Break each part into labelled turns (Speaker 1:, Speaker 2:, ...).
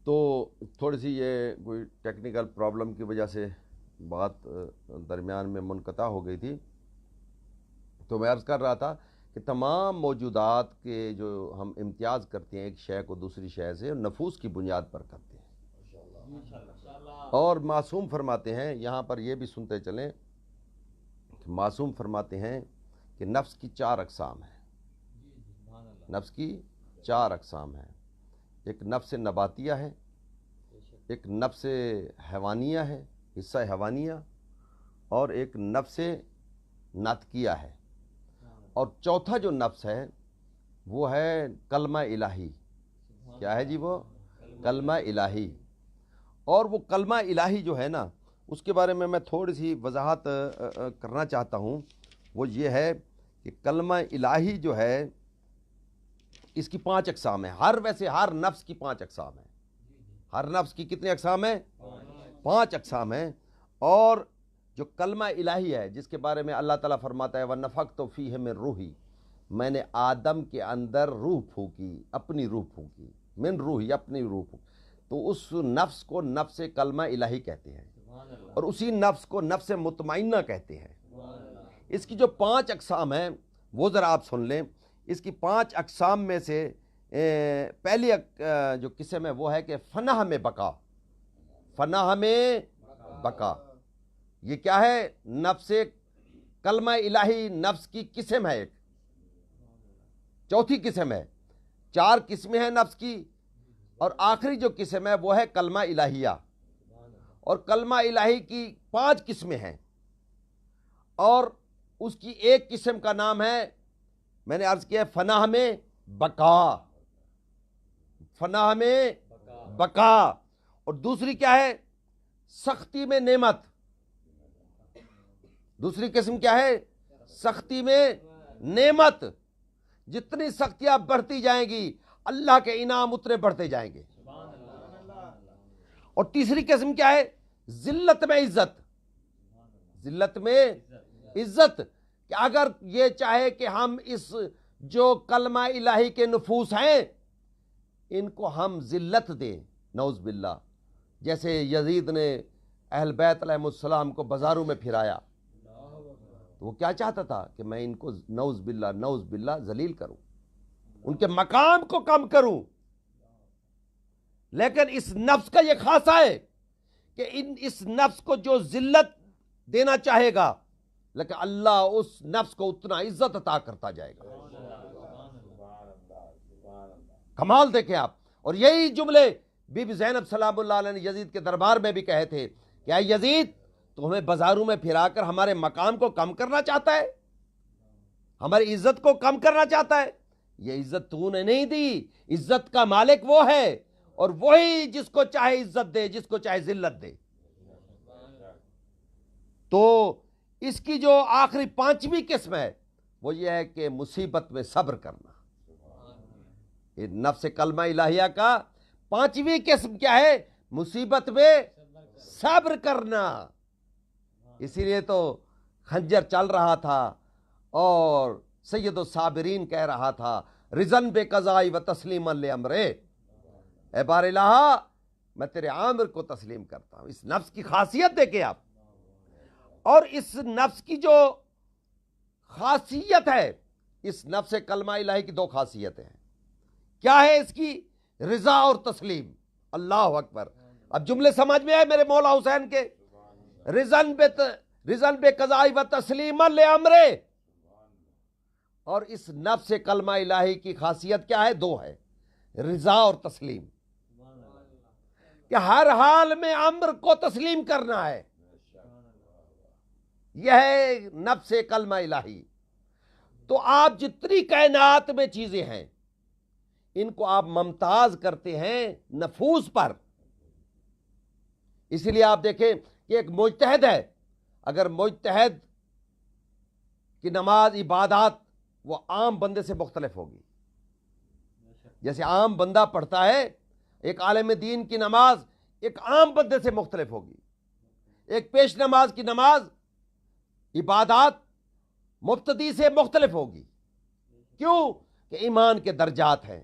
Speaker 1: تو تھوڑی سی یہ کوئی ٹیکنیکل پرابلم کی وجہ سے بات درمیان میں منقطع ہو گئی تھی. تو میں عرض کر رہا تھا کہ تمام موجودات کے جو ہم امتیاز کرتے ہیں ایک شے کو دوسری شے سے نفوس کی بنیاد پر کرتے ہیں. اور معصوم فرماتے ہیں, یہاں پر یہ بھی سنتے چلیں, معصوم فرماتے ہیں کہ نفس کی 4 اقسام ہیں. نفس کی 4 اقسام ہیں. ایک نفس نباتیہ ہے, ایک نفس حیوانیہ ہے, حصہ حیوانیہ, اور ایک نفس ناطقیہ ہے, اور چوتھا جو نفس ہے وہ ہے کلمہ الہی. کیا ہے جی؟ وہ کلمہ الہی. اور وہ کلمہ الہی جو ہے نا, اس کے بارے میں تھوڑی سی وضاحت کرنا چاہتا ہوں. وہ یہ ہے کہ کلمہ الہی جو ہے اس کی 5 اقسام ہیں. ویسے ہر نفس کی 5 اقسام ہیں. ہر نفس کی کتنے اقسام ہیں؟ 5 اقسام ہیں. اور جو کلمہ الہی ہے جس کے بارے میں اللہ تعالیٰ فرماتا ہے وَنَفَخْتُ فِيهِ مِن روحی, میں نے آدم کے اندر روح پھونکی, اپنی روح پھونکی, من روحی, اپنی روح پھونکی. تو اس نفس کو نفس کلمہ الہی کہتے ہیں, اور اسی نفس کو نفس مطمئنہ کہتے ہیں. اس کی جو 5 اقسام ہیں وہ ذرا آپ سن لیں. اس کی 5 اقسام میں سے پہلی جو قسم ہے وہ ہے کہ فناہ میں بقا. فناہ میں بقا یہ کیا ہے؟ نفس کلمہ الہی نفس کی قسم ہے. ایک چوتھی قسم ہے. 4 قسمیں ہیں نفس کی, اور آخری جو قسم ہے وہ ہے کلمہ الہیہ. اور کلمہ الہی کی 5 قسمیں ہیں, اور اس کی ایک قسم کا نام ہے, میں نے عرض کیا, فناہ میں بقا. فناہ میں بقا. اور دوسری کیا ہے؟ سختی میں نعمت. دوسری قسم کیا ہے؟ سختی میں نعمت. جتنی سختیاں بڑھتی جائیں گی اللہ کے انعام اتنے بڑھتے جائیں گے. اور تیسری قسم کیا ہے؟ ذلت میں عزت. ذلت میں عزت, کہ اگر یہ چاہے کہ ہم اس جو کلمہ الہی کے نفوس ہیں ان کو ہم ذلت دیں, نعوذ باللہ. جیسے یزید نے اہل بیت علیہ السلام کو بازاروں میں پھرایا, تو وہ کیا چاہتا تھا کہ میں ان کو نعوذ باللہ ذلیل کروں, ان کے مقام کو کم کروں. لیکن اس نفس کا یہ خاصہ ہے کہ اس نفس کو جو ذلت دینا چاہے گا, لیکن اللہ اس نفس کو اتنا عزت عطا کرتا جائے گا. کمال دیکھیں آپ. اور یہی جملے بی بی زینب سلام اللہ علیہ نے یزید کے دربار میں بھی کہے تھے کہ اے یزید, تو ہمیں بازاروں میں پھرا کر ہمارے مقام کو کم کرنا چاہتا ہے, ہماری عزت کو کم کرنا چاہتا ہے. یہ عزت تو نے نہیں دی. عزت کا مالک وہ ہے, اور وہی جس کو چاہے عزت دے, جس کو چاہے ذلت دے. تو اس کی جو آخری 5ویں قسم ہے وہ یہ ہے کہ مصیبت میں صبر کرنا. نفس کلمہ الہیہ کا 5ویں قسم کیا ہے؟ مصیبت میں صبر کرنا. اسی لیے تو خنجر چل رہا تھا اور سید الصابرین کہہ رہا تھا رضن بے قضائی و تسلیما لامرے, اے بار الہ میں تیرے عامر کو تسلیم کرتا ہوں. اس نفس کی خاصیت دیکھیں آپ. اور اس نفس کی جو خاصیت ہے, اس نفس کلمہ الہی کی 2 خاصیتیں ہیں. کیا ہے اس کی؟ رضا اور تسلیم. اللہ اکبر. اب جملے سمجھ میں آئے میرے مولا حسین کے؟ رضن بے قضائی و تسلیما لامرے. اور اس نفس کلمہ الہی کی خاصیت کیا ہے؟ 2 ہے, رضا اور تسلیم. کہ ہر حال میں امر کو تسلیم کرنا ہے. یہ ہے نفس کلمہ الہی. تو آپ جتنی کائنات میں چیزیں ہیں ان کو آپ ممتاز کرتے ہیں نفوس پر. اسی لیے آپ دیکھیں کہ ایک مجتہد ہے, اگر مجتہد کی نماز عبادات وہ عام بندے سے مختلف ہوگی. جیسے عام بندہ پڑھتا ہے, ایک عالم دین کی نماز ایک عام بندے سے مختلف ہوگی. ایک پیش نماز کی نماز عبادات مبتدی سے مختلف ہوگی. کیوں؟ کہ ایمان کے درجات ہیں.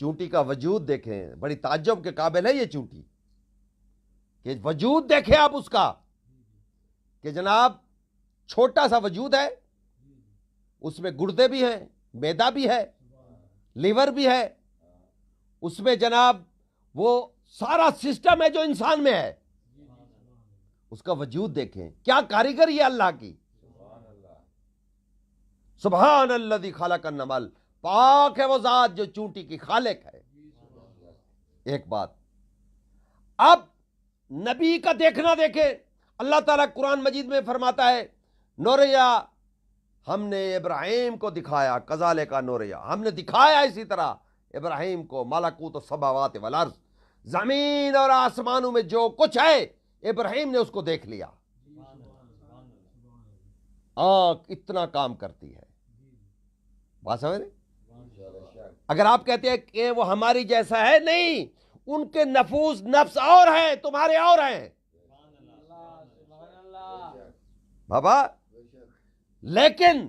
Speaker 1: چونٹی کا وجود دیکھیں، بڑی تعجب کے قابل ہے یہ چونٹی، کہ وجود دیکھیں آپ اس کا، کہ جناب چھوٹا سا وجود ہے، اس میں گردے بھی ہیں، میدا بھی ہے، لیور بھی ہے، اس میں جناب وہ سارا سسٹم ہے جو انسان میں ہے، اس کا وجود دیکھیں، کیا کاریگری ہے اللہ کی. سبحان الذی خلق النمل، پاک ہے وہ ذات جو چونٹی کی خالق ہے. ایک بات. اب نبی کا دیکھنا دیکھیں، اللہ تعالیٰ قرآن مجید میں فرماتا ہے نوریا ہم نے ابراہیم کو دکھایا، کذالک نوریا، ہم نے دکھایا اسی طرح ابراہیم کو ملکوت السماوات والارض، زمین اور آسمانوں میں جو کچھ ہے ابراہیم نے اس کو دیکھ لیا. آنکھ اتنا کام کرتی ہے، بات سمجھ رہے؟ اگر آپ کہتے ہیں کہ وہ ہماری جیسا ہے، نہیں، ان کے نفس اور ہیں، تمہارے اور ہیں بابا. لیکن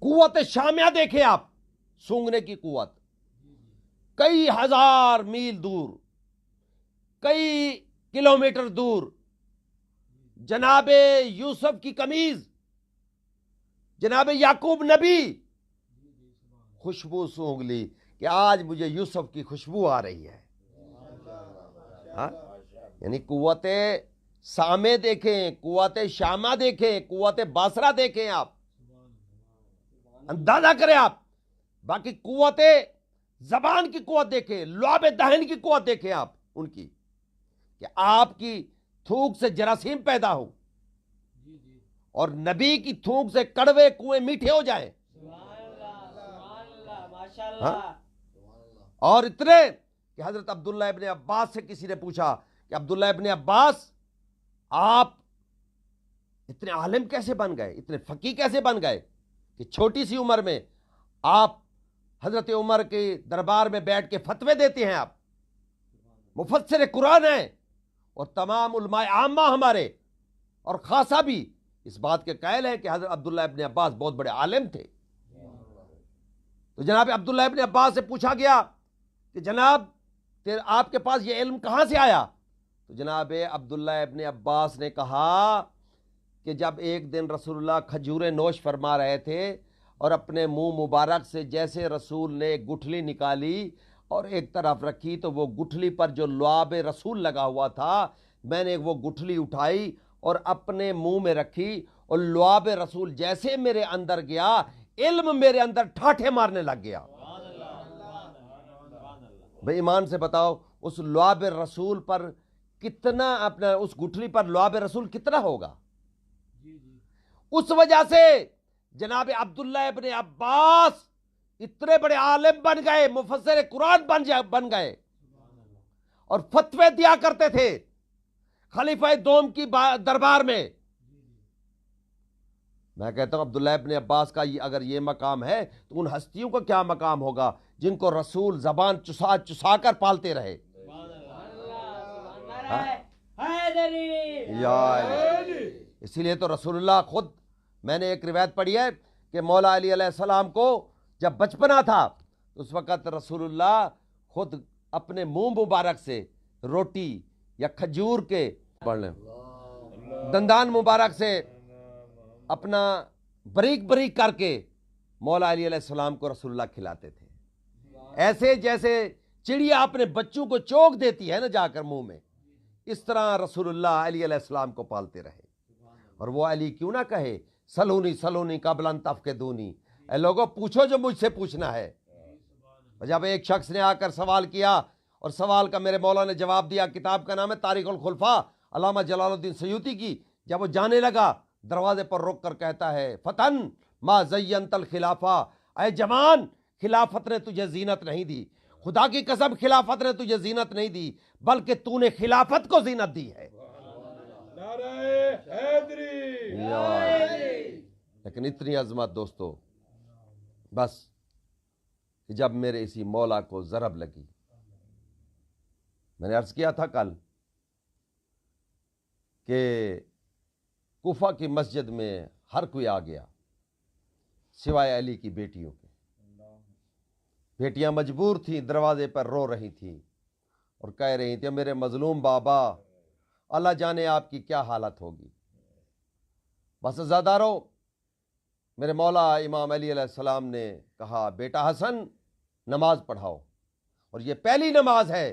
Speaker 1: قوت شامیہ دیکھیں آپ، سونگنے کی قوت کئی ہزار میل دور، کئی کلومیٹر دور جناب یوسف کی قمیض، جناب یعقوب نبی خوشبو سونگ لی کہ آج مجھے یوسف کی خوشبو آ رہی ہے. ہاں؟ یعنی قوت سامع دیکھیں، قوت شامہ دیکھیں، قوت باصرہ دیکھیں، آپ اندازہ کریں. آپ باقی قوت زبان کی قوت دیکھیں، لعاب دہن کی قوت دیکھیں آپ ان کی، کہ آپ کی تھوک سے جراثیم پیدا ہو اور نبی کی تھوک سے کڑوے کنویں میٹھے ہو جائیں. اور اتنے کہ حضرت عبداللہ ابن عباس سے کسی نے پوچھا کہ عبداللہ ابن عباس آپ اتنے عالم کیسے بن گئے، اتنے فقیہ کیسے بن گئے کہ چھوٹی سی عمر میں آپ حضرت عمر کے دربار میں بیٹھ کے فتوے دیتے ہیں، آپ مفسر قرآن ہیں، اور تمام علماء عامہ ہمارے اور خاصہ بھی اس بات کے قائل ہے کہ حضرت عبداللہ ابن عباس بہت بڑے عالم تھے. تو جناب عبداللہ ابن عباس سے پوچھا گیا کہ جناب آپ کے پاس یہ علم کہاں سے آیا؟ تو جناب عبداللہ ابن عباس نے کہا کہ جب ایک دن رسول اللہ کھجوریں نوش فرما رہے تھے اور اپنے منہ مبارک سے جیسے رسول نے ایک گٹھلی نکالی اور ایک طرف رکھی تو وہ گٹھلی پر جو لعاب رسول لگا ہوا تھا، میں نے وہ گٹھلی اٹھائی اور اپنے منہ میں رکھی اور لعاب رسول جیسے میرے اندر گیا، علم میرے اندر ٹھاٹھے مارنے لگ گیا. بھئی ایمان سے بتاؤ اس لعاب رسول پر کتنا، اپنا اس گٹھلی پر لعاب رسول کتنا ہوگا؟ اس وجہ سے جناب عبداللہ ابن عباس اتنے بڑے عالم بن گئے، مفسر قرآن بن گئے اور فتوے دیا کرتے تھے خلیفہ دوم کی دربار میں. میں کہتا ہوں عبداللہ ابن عباس کا اگر یہ مقام ہے تو ان ہستیوں کا کیا مقام ہوگا جن کو رسول زبان چسا چسا کر پالتے رہے. اسی لیے تو رسول اللہ خود، میں نے ایک روایت پڑھی ہے کہ مولا علی علیہ السلام کو جب بچپنا تھا اس وقت رسول اللہ خود اپنے منہ مبارک سے روٹی یا کھجور کے پڑھ لیں دندان مبارک سے اپنا بریک بریک کر کے مولا علی علیہ السلام کو رسول اللہ کھلاتے تھے. ایسے جیسے چڑیا اپنے بچوں کو چوک دیتی ہے نا جا کر منہ میں، اس طرح رسول اللہ علی علیہ السلام کو پالتے رہے. اور وہ علی کیوں نہ کہے سلونی سلونی قبل ان تفقدونی، اے لوگوں پوچھو جو مجھ سے پوچھنا ہے. جب ایک شخص نے آ کر سوال کیا اور سوال کا میرے مولا نے جواب دیا، کتاب کا نام ہے تاریخ الخلفاء علامہ جلال الدین سیوطی کی. جب وہ جانے لگا دروازے پر رک کر کہتا ہے فتن ما زینت الخلافہ، اے جوان خلافت نے تجھے زینت نہیں دی، خدا کی قسم خلافت نے تجھے زینت نہیں دی بلکہ تو نے خلافت کو زینت دی ہے. لیکن اتنی عظمت دوستو، بس جب میرے اسی مولا کو ضرب لگی، میں نے عرض کیا تھا کل کہ کوفہ کی مسجد میں ہر کوئی آ گیا سوائے علی کی بیٹیوں کے. بیٹیاں مجبور تھیں، دروازے پر رو رہی تھیں اور کہہ رہی تھیں میرے مظلوم بابا، اللہ جانے آپ کی کیا حالت ہوگی، بس زیادہ رو۔ میرے مولا امام علی علیہ السلام نے کہا بیٹا حسن نماز پڑھاؤ، اور یہ پہلی نماز ہے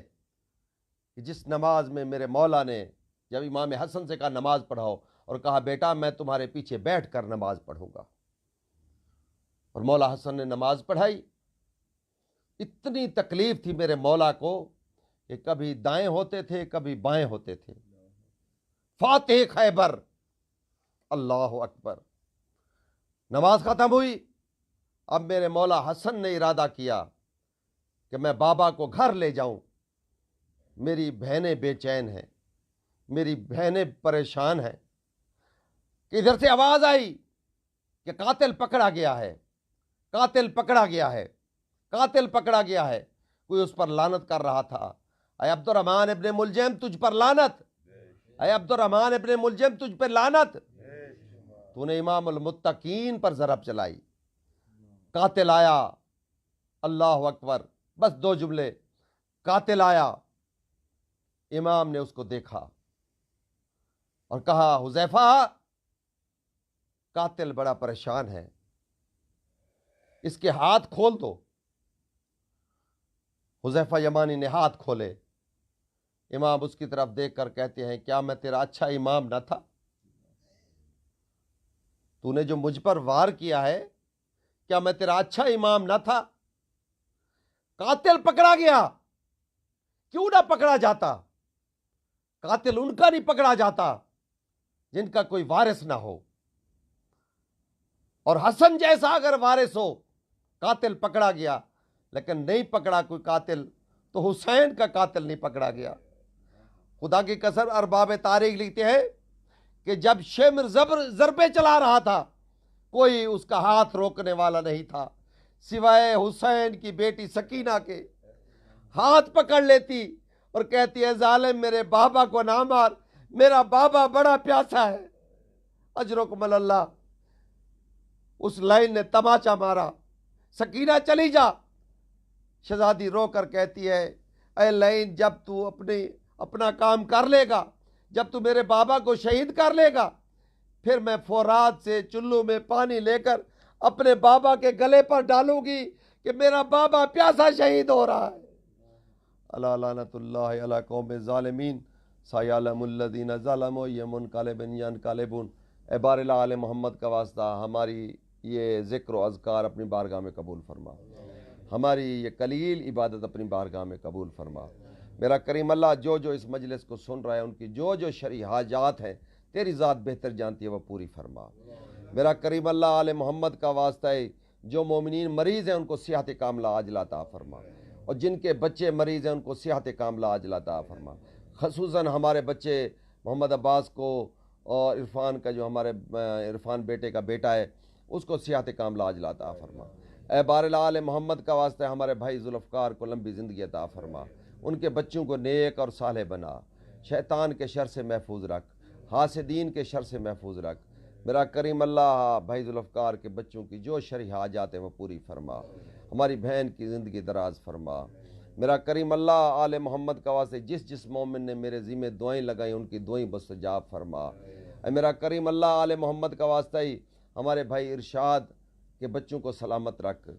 Speaker 1: کہ جس نماز میں میرے مولا نے جب امام حسن سے کہا نماز پڑھاؤ اور کہا بیٹا میں تمہارے پیچھے بیٹھ کر نماز پڑھوں گا، اور مولا حسن نے نماز پڑھائی۔ اتنی تکلیف تھی میرے مولا کو کہ کبھی دائیں ہوتے تھے کبھی بائیں ہوتے تھے۔ فاتح خیبر، اللہ اکبر۔ نماز ختم ہوئی، اب میرے مولا حسن نے ارادہ کیا کہ میں بابا کو گھر لے جاؤں، میری بہنیں بے چین ہیں، میری بہنیں پریشان ہیں، کہ ادھر سے آواز آئی کہ قاتل پکڑا گیا ہے، قاتل پکڑا گیا ہے، قاتل پکڑا گیا ہے۔ کوئی اس پر لعنت کر رہا تھا، اے عبد الرحمن ابن ملجم تجھ پر لعنت، اے عبد الرحمن ابن ملجم تجھ پر لعنت، تو نے امام المتقین پر ضرب چلائی۔ قاتل آیا، اللہ اکبر، بس 2 جملے، قاتل آیا، امام نے اس کو دیکھا اور کہا حذیفہ قاتل بڑا پریشان ہے، اس کے ہاتھ کھول دو۔ حذیفہ یمانی نے ہاتھ کھولے، امام اس کی طرف دیکھ کر کہتے ہیں کیا میں تیرا اچھا امام نہ تھا؟ تو نے جو مجھ پر وار کیا ہے کیا میں تیرا اچھا امام نہ تھا؟ قاتل پکڑا گیا، کیوں نہ پکڑا جاتا؟ قاتل ان کا نہیں پکڑا جاتا جن کا کوئی وارث نہ ہو، اور حسن جیسا اگر وارث ہو۔ قاتل پکڑا گیا لیکن نہیں پکڑا کوئی قاتل تو حسین کا قاتل نہیں پکڑا گیا۔ خدا کی قسم ارباب تاریخ لکھتے ہیں کہ جب شمر ضربے چلا رہا تھا کوئی اس کا ہاتھ روکنے والا نہیں تھا سوائے حسین کی بیٹی سکینہ کے۔ ہاتھ پکڑ لیتی اور کہتی ہے ظالم میرے بابا کو نہ مار، میرا بابا بڑا پیاسا ہے۔ اجرکم اللہ، اس لائن نے تماچا مارا، سکینہ چلی جا۔ شہزادی رو کر کہتی ہے اے لائن جب تو اپنا کام کر لے گا، جب تو میرے بابا کو شہید کر لے گا، پھر میں فورات سے چلو میں پانی لے کر اپنے بابا کے گلے پر ڈالوں گی کہ میرا بابا پیاسا شہید ہو رہا ہے۔ اللہ لعنت اللہ علی قوم ظالمین سیعلم الذین ظلموا منقلبن ینقلبون۔ اے بار آل محمد کا واسطہ ہماری یہ ذکر و اذکار اپنی بارگاہ میں قبول فرما، ہماری یہ قلیل عبادت اپنی بارگاہ میں قبول فرما۔ میرا کریم اللہ جو جو اس مجلس کو سن رہا ہے ان کی جو جو شرعی حاجات ہیں تیری ذات بہتر جانتی ہے وہ پوری فرما۔ میرا کریم اللہ آل محمد کا واسطہ ہے جو مومنین مریض ہیں ان کو صحت کاملہ عاجلہ عطا فرما، اور جن کے بچے مریض ہیں ان کو صحت کاملہ عاجلہ عطا فرما۔ خصوصاً ہمارے بچے محمد عباس کو اور عرفان کا جو ہمارے عرفان بیٹے کا بیٹا ہے اس کو صحت کاملہ عاجلہ عطا فرما۔ اے بار آل محمد کا واسطہ ہمارے بھائی ذوالفقار کو لمبی زندگی عطا فرما، ان کے بچوں کو نیک اور صالح بنا، شیطان کے شر سے محفوظ رکھ، حاسدین کے شر سے محفوظ رکھ۔ میرا کریم اللہ بھائی ذوالفقار کے بچوں کی جو شرعی حاجات ہیں وہ پوری فرما، ہماری بہن کی زندگی دراز فرما۔ میرا کریم اللہ آل محمد کا واسطے جس مومن نے میرے ذمہ دعائیں لگائیں ان کی دعائیں مستجاب فرما۔ اے میرا کریم اللہ آل محمد کا واسطہ ہی ہمارے بھائی ارشاد کے بچوں کو سلامت رکھ،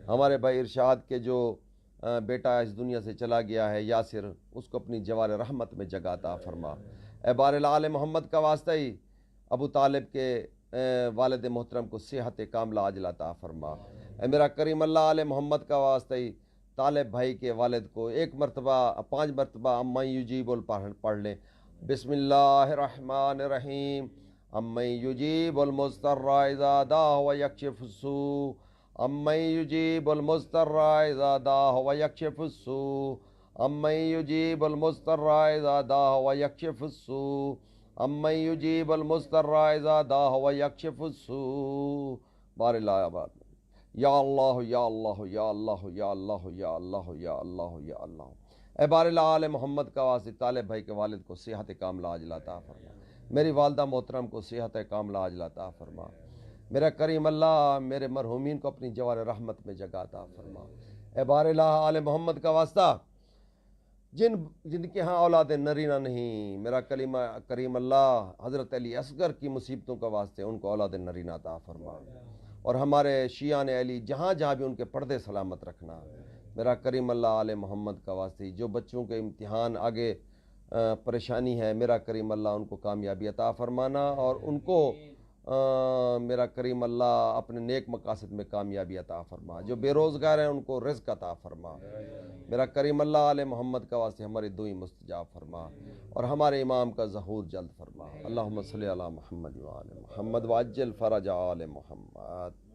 Speaker 1: ہمارے بھائی ارشاد کے جو بیٹا اس دنیا سے چلا گیا ہے یاسر اس کو اپنی جوار رحمت میں جگہ عطا فرما۔ اے بار آل محمد کا واسطہ ہی ابو طالب کے والد محترم کو صحت کاملہ عاجلہ عطا فرما۔ اے میرا کریم اللہ آل محمد کا واسطہ ہی طالب بھائی کے والد کو 1 مرتبہ 5 مرتبہ امن یجیب پڑھ لیں۔ بسم اللہ الرحمن الرحیم، امن یجیب المضطر اذا دعا ویکشف السوء، امن یجیب المضطر اذا دعا ویکشف السوء، امن یجیب المضطر اذا دعا ویکشف السوء، امن یجیب المضطر اذا دعا ویکشف السوء۔ بار اللہ آباد یا اللہ یا اللہ یا اللہ یا اللہ یا اللہ یا اللہ یا اللہ۔ اے بار آل محمد کا واسطہ طالب بھائی کے والد کو صحت کاملہ عاجلہ عطا فرما، میری والدہ محترم کو صحت کاملہ عاجلہ عطا فرما۔ میرا کریم اللہ میرے مرحومین کو اپنی جوار رحمت میں جگہ عطا فرما۔ اے بار الہ آل محمد کا واسطہ جن کے ہاں اولاد نرینہ نہیں، میرا کلمہ کریم اللہ حضرت علی اصغر کی مصیبتوں کا واسطے ان کو اولاد نرینہ عطا فرما، اور ہمارے شیعان علی جہاں جہاں بھی ان کے پردے سلامت رکھنا، میرا کریم اللہ آل محمد کا واسطے جو بچوں کے امتحان آگے پریشانی ہے، میرا کریم اللہ ان کو کامیابی عطا فرمانا، اور ان کو میرا کریم اللہ اپنے نیک مقاصد میں کامیابی عطا فرما، جو بے روزگار ہیں ان کو رزق عطا فرما، میرا کریم اللہ علیہ محمد کا واسطے ہماری دعائیں مستجاب فرما، اور ہمارے امام کا ظہور جلد فرما۔ اللہم صلی علی محمد وعلی محمد وعجل فرج آل محمد۔